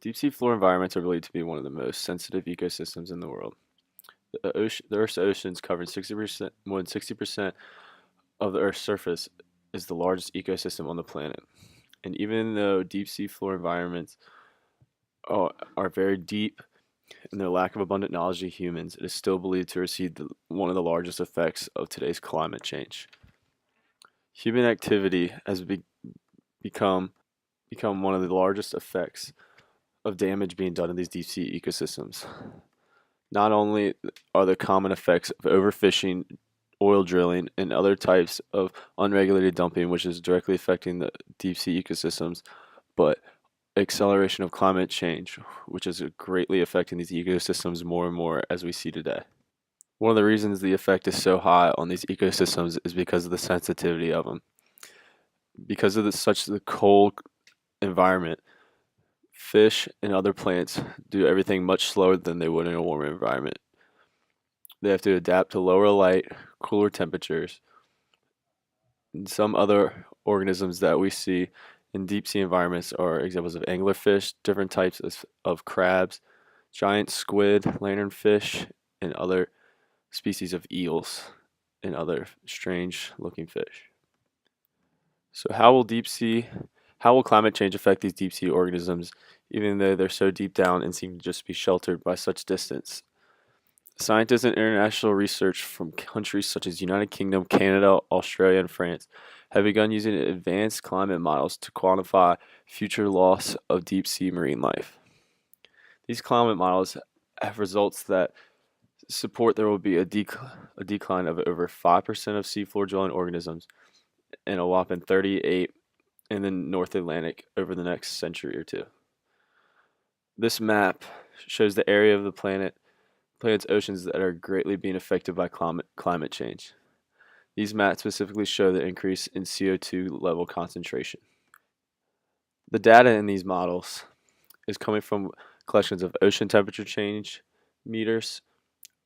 Deep sea floor environments are believed to be one of the most sensitive ecosystems in the world. The Earth's oceans covering 60%, more than 60% of the Earth's surface, is the largest ecosystem on the planet. And even though deep sea floor environments are very deep and their lack of abundant knowledge of humans, it is still believed to receive one of the largest effects of today's climate change. Human activity has become become one of the largest effects of damage being done in these deep sea ecosystems. Not only are the common effects of overfishing, oil drilling, and other types of unregulated dumping, which is directly affecting the deep sea ecosystems, but acceleration of climate change, which is greatly affecting these ecosystems more and more as we see today. One of the reasons the effect is so high on these ecosystems is because of the sensitivity of them. Because of such the cold environment, fish and other plants do everything much slower than they would in a warmer environment. They have to adapt to lower light, cooler temperatures, and some other organisms that we see in deep sea environments are examples of anglerfish, different types of crabs, giant squid, lanternfish, and other species of eels and other strange looking fish. So how will climate change affect these deep sea organisms even though they're so deep down and seem to just be sheltered by such distance? Scientists and international research from countries such as United Kingdom, Canada, Australia, and France have begun using advanced climate models to quantify future loss of deep sea marine life. These climate models have results that support there will be a decline of over 5% of seafloor dwelling organisms and a whopping 38 in the North Atlantic over the next century or two. This map shows the area of the planet's oceans that are greatly being affected by climate change. These maps specifically show the increase in CO2 level concentration. The data in these models is coming from collections of ocean temperature change meters,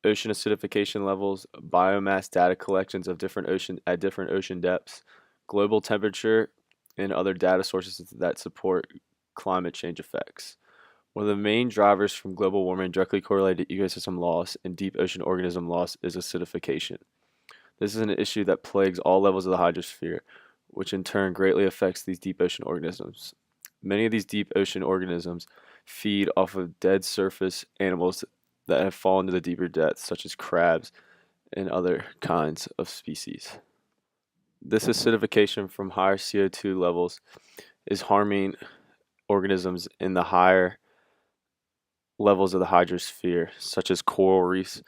ocean acidification levels, biomass data collections of different ocean depths, global temperature, and other data sources that support climate change effects. One of the main drivers from global warming directly correlated to ecosystem loss and deep ocean organism loss is acidification. This is an issue that plagues all levels of the hydrosphere, which in turn greatly affects these deep ocean organisms. Many of these deep ocean organisms feed off of dead surface animals that have fallen to the deeper depths, such as crabs and other kinds of species. This acidification from higher CO2 levels is harming organisms in the higher levels of the hydrosphere, such as coral reefs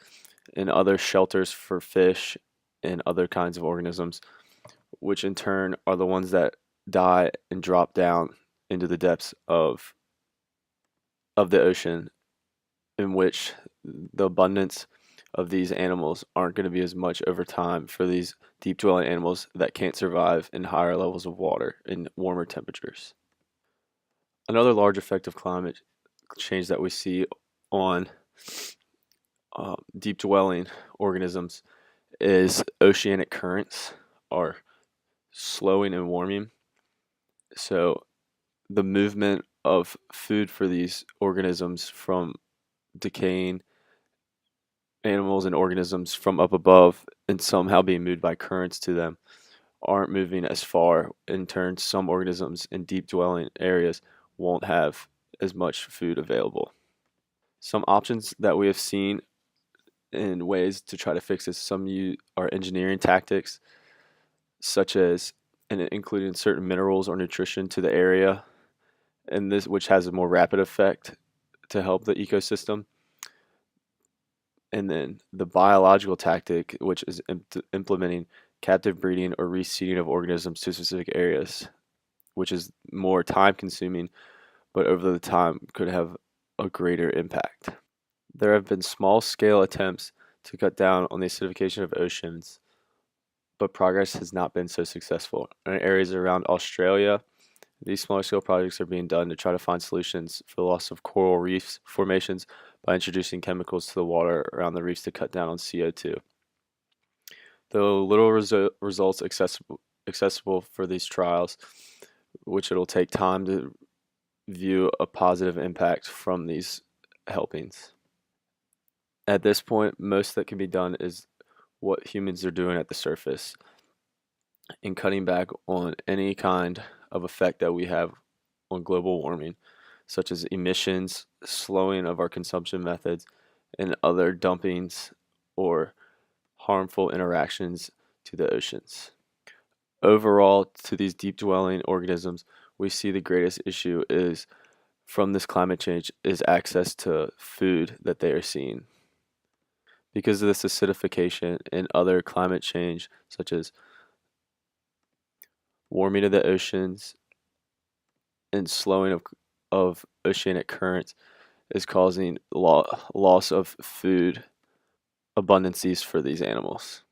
and other shelters for fish and other kinds of organisms, which in turn are the ones that die and drop down into the depths of the ocean, in which the abundance of these animals aren't going to be as much over time for these deep dwelling animals that can't survive in higher levels of water in warmer temperatures. Another large effect of climate change that we see on deep dwelling organisms is oceanic currents are slowing and warming. So the movement of food for these organisms from decaying animals and organisms from up above and somehow being moved by currents to them aren't moving as far. In turn, some organisms in deep dwelling areas won't have as much food available. Some options that we have seen in ways to try to fix this, are engineering tactics, such as and including certain minerals or nutrition to the area, and this which has a more rapid effect to help the ecosystem. And then the biological tactic, which is implementing captive breeding or reseeding of organisms to specific areas, which is more time consuming, but over the time could have a greater impact. There have been small scale attempts to cut down on the acidification of oceans, but progress has not been so successful. In areas around Australia, these smaller scale projects are being done to try to find solutions for the loss of coral reefs formations by introducing chemicals to the water around the reefs to cut down on CO2. Though little results accessible for these trials, which it'll take time to view a positive impact from these helpings. At this point, most that can be done is what humans are doing at the surface and cutting back on any kind of effect that we have on global warming, such as emissions, slowing of our consumption methods, and other dumpings or harmful interactions to the oceans. Overall, to these deep dwelling organisms, we see the greatest issue is from this climate change is access to food that they are seeing. Because of this acidification and other climate change, such as warming of the oceans and slowing of oceanic currents, is causing loss of food abundancies for these animals.